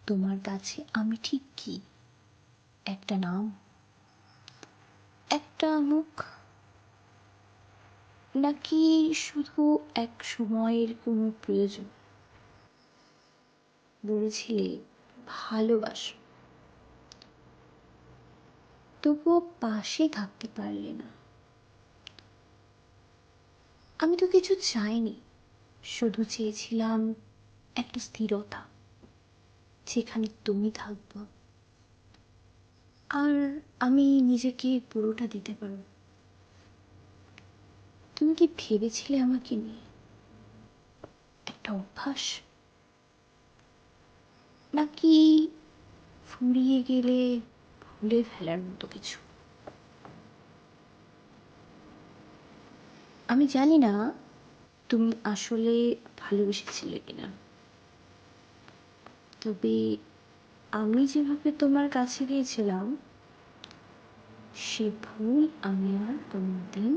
তোমার কাছে আমি ঠিক কি? একটা নাম, একটা মুখ, নাকি শুধু এক সময়ের কোনো প্রয়োজন? বলেছিলে ভালোবাসো, তবুও পাশে থাকতে পারলে না। আমি তো কিছু চাইনি, শুধু চেয়েছিলাম একটা স্থিরতা, যেখানে তুমি থাকবো আর আমি নিজেকে পুরোটা দিতে পারবো। তুমি কি ভেবেছিলে আমাকে নিয়ে একটা অভ্যাস, নাকি ফুরিয়ে গেলে ভুলে ফেলার মতো কিছু? আমি জানি না তুমি আসলে ভালোবেসেছিলে কিনা, তবে আমি যেভাবে তোমার কাছে গিয়েছিলাম সে ভুল আমি আর কোনোদিন